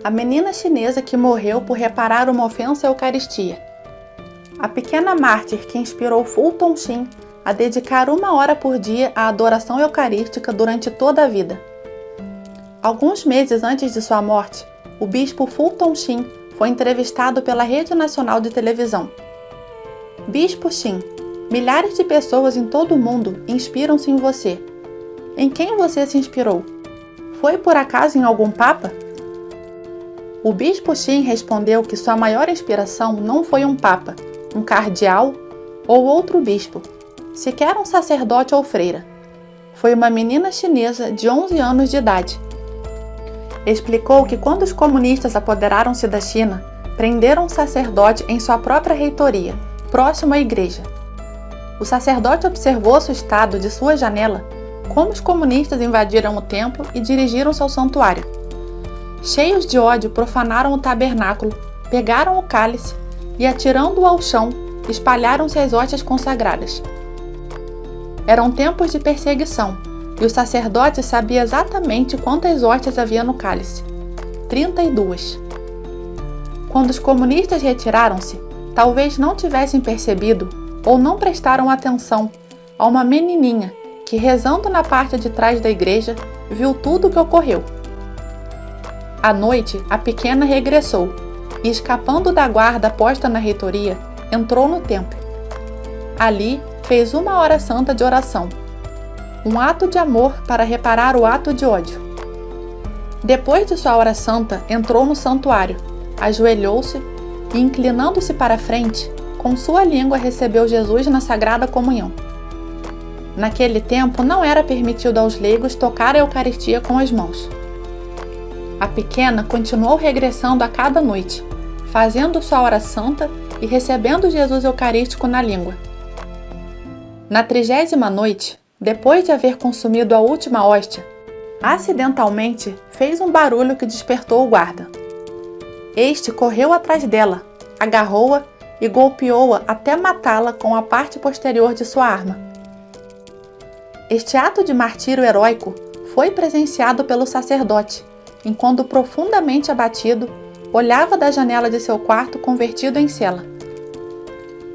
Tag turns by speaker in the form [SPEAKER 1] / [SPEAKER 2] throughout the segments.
[SPEAKER 1] A menina chinesa que morreu por reparar uma ofensa à Eucaristia. A pequena mártir que inspirou Fulton Sheen a dedicar 1 hora por dia à adoração eucarística durante toda a vida. Alguns meses antes de sua morte, o bispo Fulton Sheen foi entrevistado pela Rede Nacional de Televisão. Bispo Sheen, milhares de pessoas em todo o mundo inspiram-se em você. Em quem você se inspirou? Foi por acaso em algum papa? O bispo Sheen respondeu que sua maior inspiração não foi um papa, um cardeal ou outro bispo, sequer um sacerdote ou freira. Foi uma menina chinesa de 11 anos de idade. Explicou que quando os comunistas apoderaram-se da China, prenderam um sacerdote em sua própria reitoria, próximo à igreja. O sacerdote observou assustado de sua janela como os comunistas invadiram o templo e dirigiram-se ao santuário. Cheios de ódio, profanaram o tabernáculo, pegaram o cálice e, atirando-o ao chão, espalharam-se as hóstias consagradas. Eram tempos de perseguição, e o sacerdote sabia exatamente quantas hóstias havia no cálice: 32. Quando os comunistas retiraram-se, talvez não tivessem percebido ou não prestaram atenção a uma menininha que, rezando na parte de trás da igreja, viu tudo o que ocorreu. À noite, a pequena regressou e, escapando da guarda posta na reitoria, entrou no templo. Ali, fez 1 hora santa de oração, um ato de amor para reparar o ato de ódio. Depois de sua hora santa, entrou no santuário, ajoelhou-se e, inclinando-se para a frente, com sua língua recebeu Jesus na Sagrada Comunhão. Naquele tempo, não era permitido aos leigos tocar a Eucaristia com as mãos. A pequena continuou regressando a cada noite, fazendo sua hora santa e recebendo Jesus Eucarístico na língua. Na 30ª noite, depois de haver consumido a última hóstia, acidentalmente fez um barulho que despertou o guarda. Este correu atrás dela, agarrou-a e golpeou-a até matá-la com a parte posterior de sua arma. Este ato de martírio heróico foi presenciado pelo sacerdote, enquanto, profundamente abatido, olhava da janela de seu quarto convertido em cela.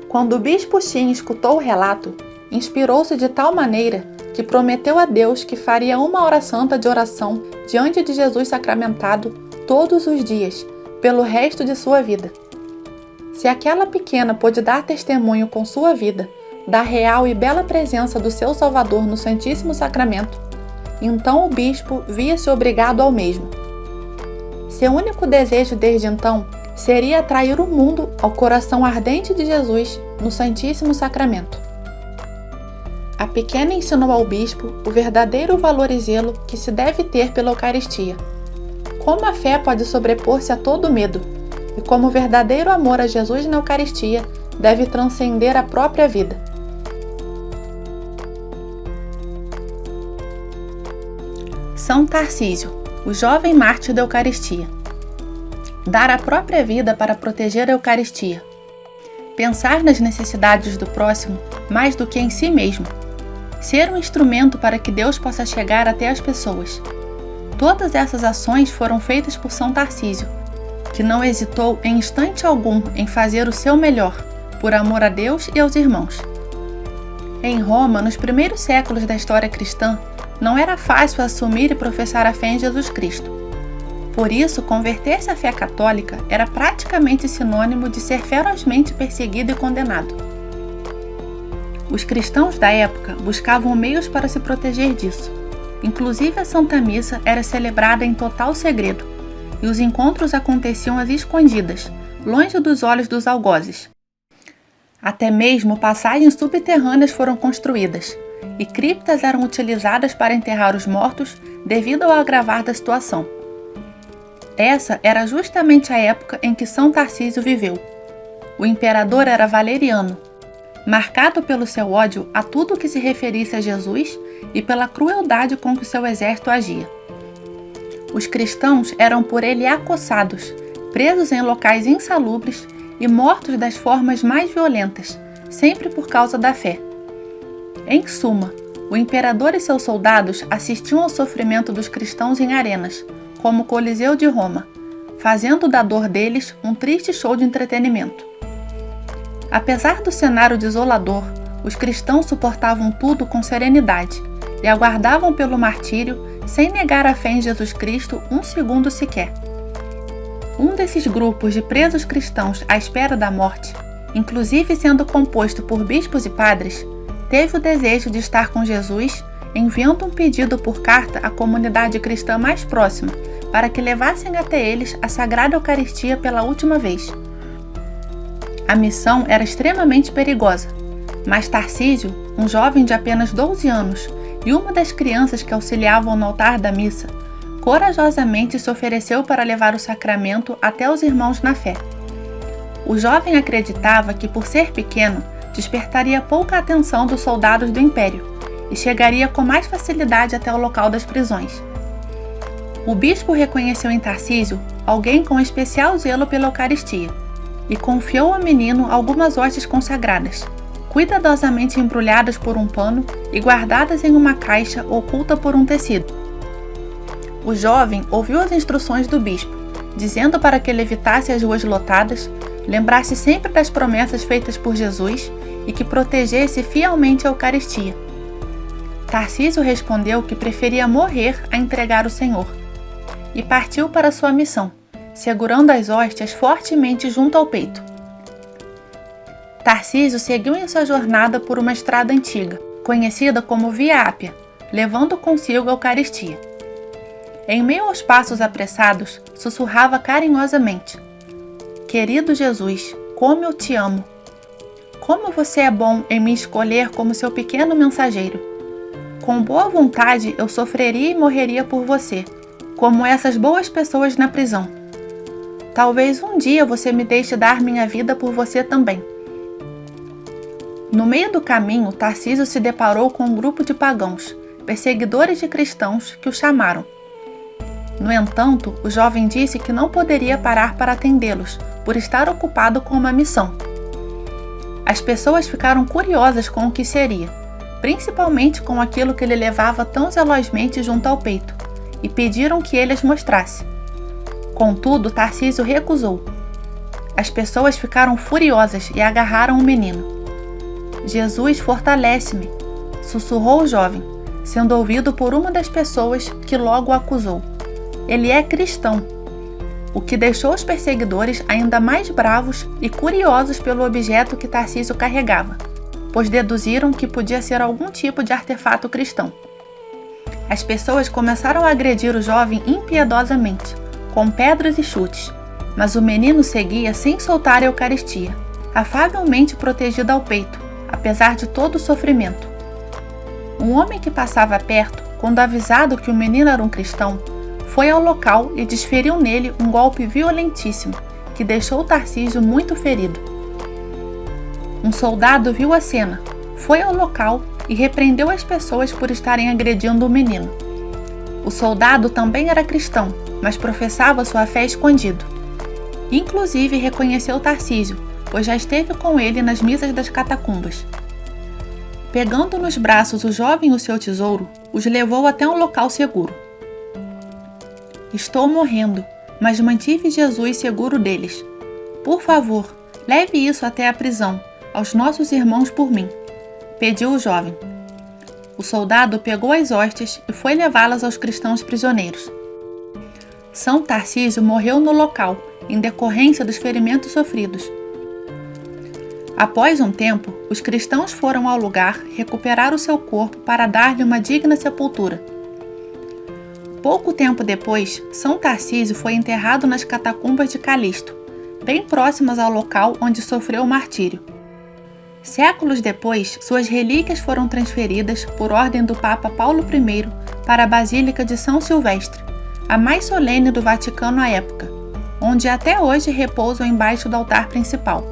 [SPEAKER 1] Quando o bispo Sheen escutou o relato, inspirou-se de tal maneira que prometeu a Deus que faria 1 hora santa de oração diante de Jesus sacramentado todos os dias, pelo resto de sua vida. Se aquela pequena pôde dar testemunho com sua vida da real e bela presença do seu Salvador no Santíssimo Sacramento, então o bispo via-se obrigado ao mesmo. Seu único desejo desde então seria atrair o mundo ao coração ardente de Jesus no Santíssimo Sacramento. A pequena ensinou ao bispo o verdadeiro valor e zelo que se deve ter pela Eucaristia, como a fé pode sobrepor-se a todo medo, e como o verdadeiro amor a Jesus na Eucaristia deve transcender a própria vida. São Tarcísio, o jovem mártir da Eucaristia. Dar a própria vida para proteger a Eucaristia. Pensar nas necessidades do próximo mais do que em si mesmo. Ser um instrumento para que Deus possa chegar até as pessoas. Todas essas ações foram feitas por São Tarcísio, que não hesitou em instante algum em fazer o seu melhor, por amor a Deus e aos irmãos. Em Roma, nos primeiros séculos da história cristã, não era fácil assumir e professar a fé em Jesus Cristo. Por isso, converter-se à fé católica era praticamente sinônimo de ser ferozmente perseguido e condenado. Os cristãos da época buscavam meios para se proteger disso. Inclusive, a Santa Missa era celebrada em total segredo, e os encontros aconteciam às escondidas, longe dos olhos dos algozes. Até mesmo passagens subterrâneas foram construídas, e criptas eram utilizadas para enterrar os mortos devido ao agravar da situação. Essa era justamente a época em que São Tarcísio viveu. O imperador era Valeriano, marcado pelo seu ódio a tudo que se referisse a Jesus e pela crueldade com que seu exército agia. Os cristãos eram por ele acossados, presos em locais insalubres e mortos das formas mais violentas, sempre por causa da fé. Em suma, o imperador e seus soldados assistiam ao sofrimento dos cristãos em arenas, como o Coliseu de Roma, fazendo da dor deles um triste show de entretenimento. Apesar do cenário desolador, os cristãos suportavam tudo com serenidade e aguardavam pelo martírio sem negar a fé em Jesus Cristo um segundo sequer. Um desses grupos de presos cristãos à espera da morte, inclusive sendo composto por bispos e padres, teve o desejo de estar com Jesus, enviando um pedido por carta à comunidade cristã mais próxima para que levassem até eles a Sagrada Eucaristia pela última vez. A missão era extremamente perigosa, mas Tarcísio, um jovem de apenas 12 anos e uma das crianças que auxiliavam no altar da missa, corajosamente se ofereceu para levar o sacramento até os irmãos na fé. O jovem acreditava que, por ser pequeno, despertaria pouca atenção dos soldados do Império e chegaria com mais facilidade até o local das prisões. O bispo reconheceu em Tarcísio alguém com especial zelo pela Eucaristia e confiou ao menino algumas hóstias consagradas, cuidadosamente embrulhadas por um pano e guardadas em uma caixa oculta por um tecido. O jovem ouviu as instruções do bispo, dizendo para que ele evitasse as ruas lotadas, lembrasse sempre das promessas feitas por Jesus e que protegesse fielmente a Eucaristia. Tarcísio respondeu que preferia morrer a entregar o Senhor e partiu para sua missão, segurando as hóstias fortemente junto ao peito. Tarcísio seguiu em sua jornada por uma estrada antiga, conhecida como Via Ápia, levando consigo a Eucaristia. Em meio aos passos apressados, sussurrava carinhosamente: "Querido Jesus, como eu te amo! Como você é bom em me escolher como seu pequeno mensageiro! Com boa vontade eu sofreria e morreria por você, como essas boas pessoas na prisão. Talvez um dia você me deixe dar minha vida por você também." No meio do caminho, Tarcísio se deparou com um grupo de pagãos, perseguidores de cristãos, que o chamaram. No entanto, o jovem disse que não poderia parar para atendê-los, por estar ocupado com uma missão. As pessoas ficaram curiosas com o que seria, principalmente com aquilo que ele levava tão zelosmente junto ao peito, e pediram que ele as mostrasse. Contudo, Tarcísio recusou. As pessoas ficaram furiosas e agarraram o menino. "Jesus, fortalece-me", sussurrou o jovem, sendo ouvido por uma das pessoas, que logo o acusou. Ele é cristão, o que deixou os perseguidores ainda mais bravos e curiosos pelo objeto que Tarcísio carregava, pois deduziram que podia ser algum tipo de artefato cristão. As pessoas começaram a agredir o jovem impiedosamente, com pedras e chutes, mas o menino seguia sem soltar a Eucaristia, afavelmente protegido ao peito, apesar de todo o sofrimento. Um homem que passava perto, quando avisado que o menino era um cristão, foi ao local e desferiu nele um golpe violentíssimo, que deixou Tarcísio muito ferido. Um soldado viu a cena, foi ao local e repreendeu as pessoas por estarem agredindo o menino. O soldado também era cristão, mas professava sua fé escondido. Inclusive reconheceu Tarcísio, pois já esteve com ele nas missas das catacumbas. Pegando nos braços o jovem e o seu tesouro, os levou até um local seguro. "Estou morrendo, mas mantive Jesus seguro deles. Por favor, leve isso até a prisão, aos nossos irmãos por mim", pediu o jovem. O soldado pegou as hóstias e foi levá-las aos cristãos prisioneiros. São Tarcísio morreu no local, em decorrência dos ferimentos sofridos. Após um tempo, os cristãos foram ao lugar recuperar o seu corpo para dar-lhe uma digna sepultura. Pouco tempo depois, São Tarcísio foi enterrado nas catacumbas de Calisto, bem próximas ao local onde sofreu o martírio. Séculos depois, suas relíquias foram transferidas, por ordem do Papa Paulo I, para a Basílica de São Silvestre, a mais solene do Vaticano à época, onde até hoje repousam embaixo do altar principal.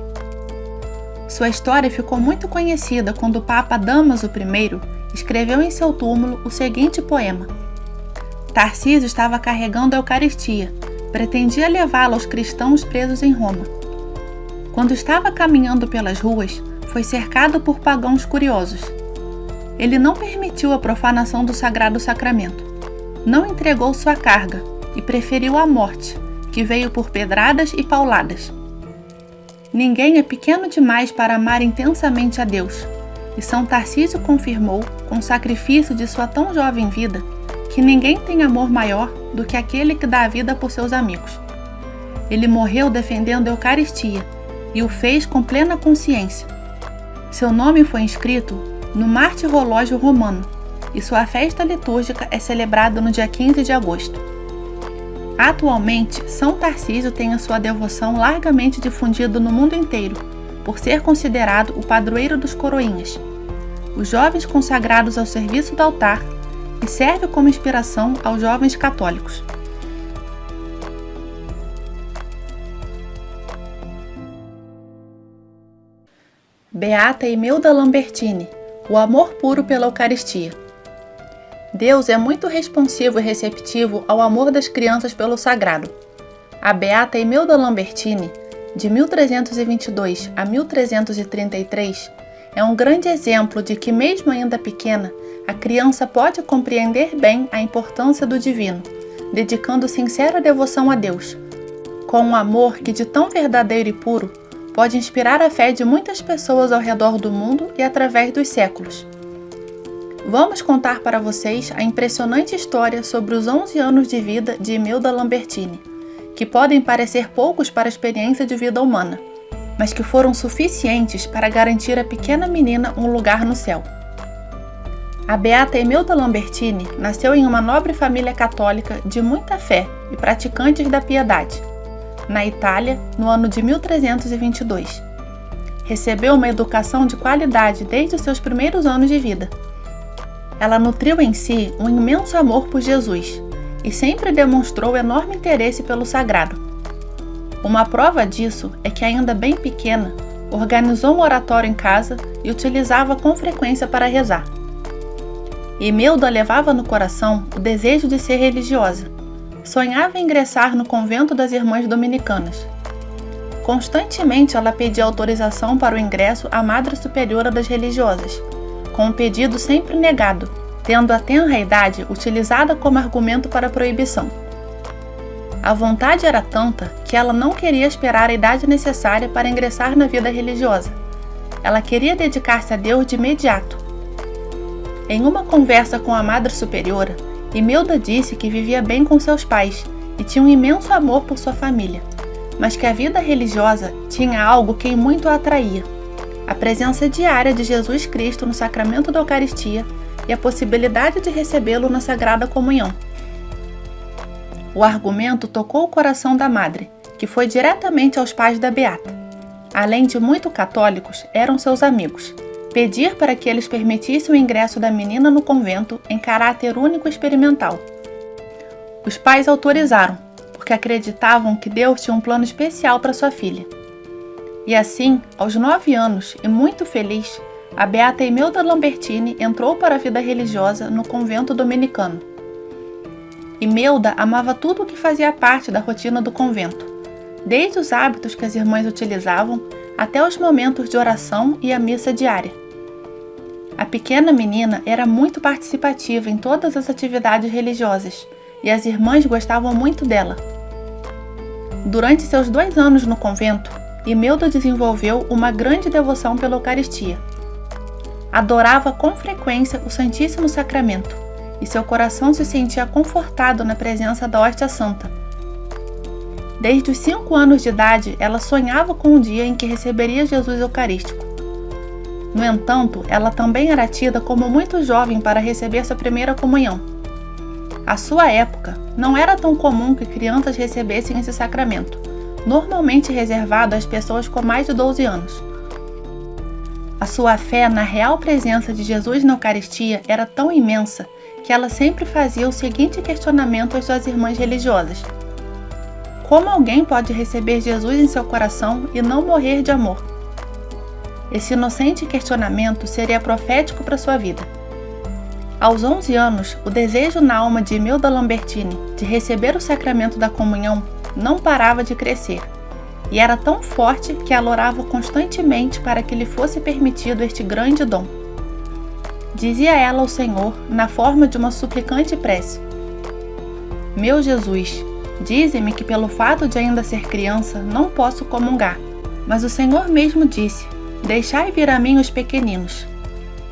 [SPEAKER 1] Sua história ficou muito conhecida quando o Papa Dámaso I escreveu em seu túmulo o seguinte poema: "Tarcísio estava carregando a Eucaristia, pretendia levá-la aos cristãos presos em Roma. Quando estava caminhando pelas ruas, foi cercado por pagãos curiosos. Ele não permitiu a profanação do Sagrado Sacramento, não entregou sua carga e preferiu a morte, que veio por pedradas e pauladas. Ninguém é pequeno demais para amar intensamente a Deus, e São Tarcísio confirmou, com o sacrifício de sua tão jovem vida, que ninguém tem amor maior do que aquele que dá a vida por seus amigos. Ele morreu defendendo a Eucaristia e o fez com plena consciência. Seu nome foi inscrito no Martirológio Romano e sua festa litúrgica é celebrada no dia 15 de agosto. Atualmente, São Tarcísio tem a sua devoção largamente difundida no mundo inteiro, por ser considerado o padroeiro dos coroinhas, os jovens consagrados ao serviço do altar, e serve como inspiração aos jovens católicos. Beata Imelda Lambertini, o amor puro pela Eucaristia. Deus é muito responsivo e receptivo ao amor das crianças pelo sagrado. A Beata Imelda Lambertini, de 1322 a 1333, é um grande exemplo de que, mesmo ainda pequena, a criança pode compreender bem a importância do divino, dedicando sincera devoção a Deus, com um amor que, de tão verdadeiro e puro, pode inspirar a fé de muitas pessoas ao redor do mundo e através dos séculos. Vamos contar para vocês a impressionante história sobre os 11 anos de vida de Imelda Lambertini, que podem parecer poucos para a experiência de vida humana, mas que foram suficientes para garantir à pequena menina um lugar no céu. A Beata Imelda Lambertini nasceu em uma nobre família católica de muita fé e praticantes da piedade, na Itália, no ano de 1322. Recebeu uma educação de qualidade desde os seus primeiros anos de vida. Ela nutriu em si um imenso amor por Jesus e sempre demonstrou enorme interesse pelo sagrado. Uma prova disso é que, ainda bem pequena, organizou um oratório em casa e utilizava com frequência para rezar. Imelda levava no coração o desejo de ser religiosa. Sonhava em ingressar no convento das Irmãs Dominicanas. Constantemente ela pedia autorização para o ingresso à Madre Superiora das Religiosas, com o pedido sempre negado, tendo a tenra idade utilizada como argumento para a proibição. A vontade era tanta que ela não queria esperar a idade necessária para ingressar na vida religiosa. Ela queria dedicar-se a Deus de imediato. Em uma conversa com a Madre Superiora, Imelda disse que vivia bem com seus pais e tinha um imenso amor por sua família, mas que a vida religiosa tinha algo que muito a atraía: a presença diária de Jesus Cristo no sacramento da Eucaristia e a possibilidade de recebê-lo na Sagrada Comunhão. O argumento tocou o coração da madre, que foi diretamente aos pais da Beata. Além de muito católicos, eram seus amigos. Pedir para que eles permitissem o ingresso da menina no convento em caráter único e experimental. Os pais autorizaram, porque acreditavam que Deus tinha um plano especial para sua filha. E assim, aos 9 anos e muito feliz, a Beata Imelda Lambertini entrou para a vida religiosa no convento dominicano. Imelda amava tudo o que fazia parte da rotina do convento, desde os hábitos que as irmãs utilizavam até os momentos de oração e a missa diária. A pequena menina era muito participativa em todas as atividades religiosas e as irmãs gostavam muito dela. Durante seus 2 anos no convento, Imelda desenvolveu uma grande devoção pela Eucaristia. Adorava com frequência o Santíssimo Sacramento e seu coração se sentia confortado na presença da hóstia santa. Desde os 5 anos de idade, ela sonhava com o dia em que receberia Jesus Eucarístico. No entanto, ela também era tida como muito jovem para receber sua primeira comunhão. À sua época, não era tão comum que crianças recebessem esse sacramento, normalmente reservado às pessoas com mais de 12 anos. A sua fé na real presença de Jesus na Eucaristia era tão imensa que ela sempre fazia o seguinte questionamento às suas irmãs religiosas: como alguém pode receber Jesus em seu coração e não morrer de amor? Esse inocente questionamento seria profético para sua vida. Aos 11 anos, o desejo na alma de Imelda Lambertini de receber o sacramento da comunhão não parava de crescer, e era tão forte que ela orava constantemente para que lhe fosse permitido este grande dom. Dizia ela ao Senhor, na forma de uma suplicante prece: Meu Jesus, Dizem-me que pelo fato de ainda ser criança não posso comungar, mas o Senhor mesmo disse: deixai vir a mim os pequeninos.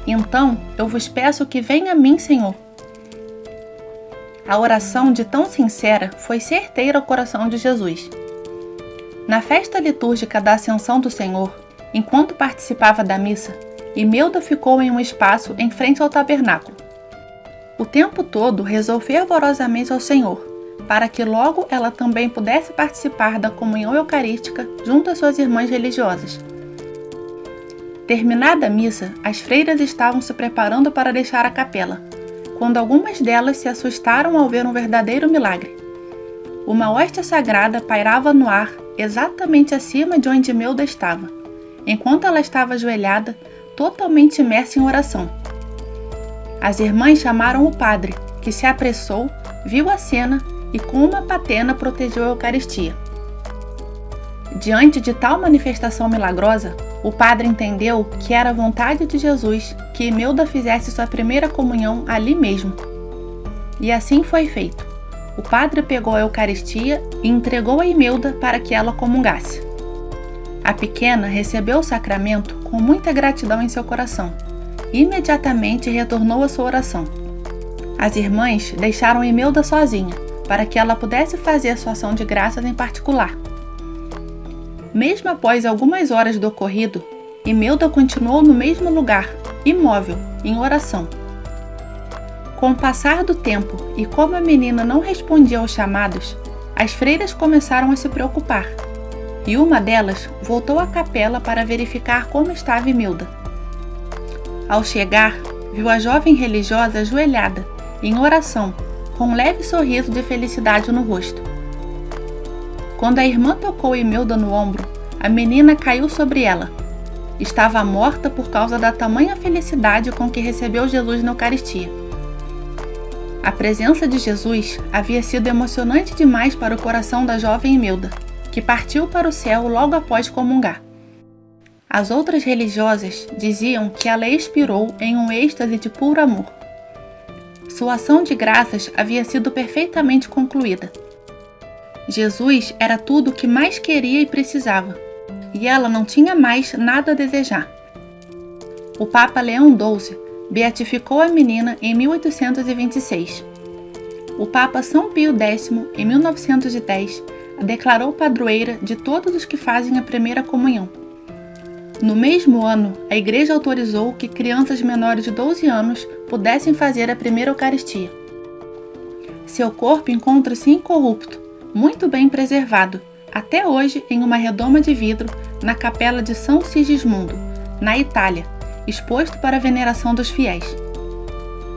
[SPEAKER 1] Então eu vos peço que venha a mim, Senhor. A oração de tão sincera foi certeira ao coração de Jesus. Na festa litúrgica da Ascensão do Senhor, enquanto participava da missa, Imeuda ficou em um espaço em frente ao tabernáculo. O tempo todo rezou fervorosamente ao Senhor, para que logo ela também pudesse participar da comunhão eucarística junto às suas irmãs religiosas. Terminada a missa, as freiras estavam se preparando para deixar a capela, quando algumas delas se assustaram ao ver um verdadeiro milagre. Uma hóstia sagrada pairava no ar exatamente acima de onde Imeuda estava, enquanto ela estava ajoelhada, totalmente imersa em oração. As irmãs chamaram o padre, que se apressou, viu a cena e com uma patena protegeu a Eucaristia. Diante de tal manifestação milagrosa, o padre entendeu que era a vontade de Jesus que Imeuda fizesse sua primeira comunhão ali mesmo. E assim foi feito. O padre pegou a Eucaristia e entregou a Imeuda para que ela comungasse. A pequena recebeu o sacramento com muita gratidão em seu coração. Imediatamente retornou à sua oração. As irmãs deixaram Imeuda sozinha, para que ela pudesse fazer sua ação de graças em particular. Mesmo após algumas horas do ocorrido, Imeuda continuou no mesmo lugar, imóvel, em oração. Com o passar do tempo e como a menina não respondia aos chamados, as freiras começaram a se preocupar, e uma delas voltou à capela para verificar como estava Imeuda. Ao chegar, viu a jovem religiosa ajoelhada, em oração, com um leve sorriso de felicidade no rosto. Quando a irmã tocou Imeuda no ombro, a menina caiu sobre ela. Estava morta por causa da tamanha felicidade com que recebeu Jesus na Eucaristia. A presença de Jesus havia sido emocionante demais para o coração da jovem Imeuda, que partiu para o céu logo após comungar. As outras religiosas diziam que ela expirou em um êxtase de puro amor. Sua ação de graças havia sido perfeitamente concluída. Jesus era tudo o que mais queria e precisava, e ela não tinha mais nada a desejar. O Papa Leão XII beatificou a menina em 1826. O Papa São Pio X, em 1910, a declarou padroeira de todos os que fazem a primeira comunhão. No mesmo ano, a Igreja autorizou que crianças menores de 12 anos pudessem fazer a primeira Eucaristia. Seu corpo encontra-se incorrupto, muito bem preservado, até hoje em uma redoma de vidro na Capela de São Sigismundo, na Itália, exposto para a veneração dos fiéis.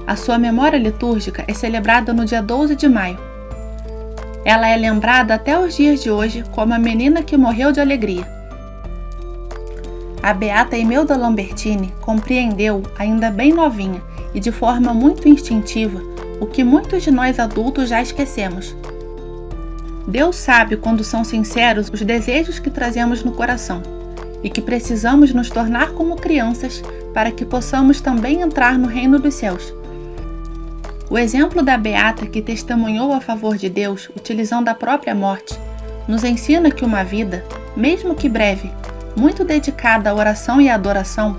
[SPEAKER 1] A sua memória litúrgica é celebrada no dia 12 de maio. Ela é lembrada até os dias de hoje como a menina que morreu de alegria. A beata Imeuda Lambertini compreendeu, ainda bem novinha e de forma muito instintiva, o que muitos de nós adultos já esquecemos. Deus sabe quando são sinceros os desejos que trazemos no coração e que precisamos nos tornar como crianças para que possamos também entrar no reino dos céus. O exemplo da beata que testemunhou a favor de Deus utilizando a própria morte nos ensina que uma vida, mesmo que breve, muito dedicada à oração e à adoração,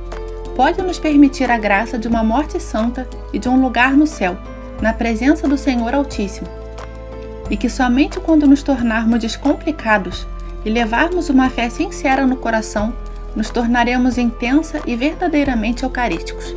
[SPEAKER 1] pode nos permitir a graça de uma morte santa e de um lugar no céu, na presença do Senhor Altíssimo. E que somente quando nos tornarmos descomplicados e levarmos uma fé sincera no coração, nos tornaremos intensa e verdadeiramente eucarísticos.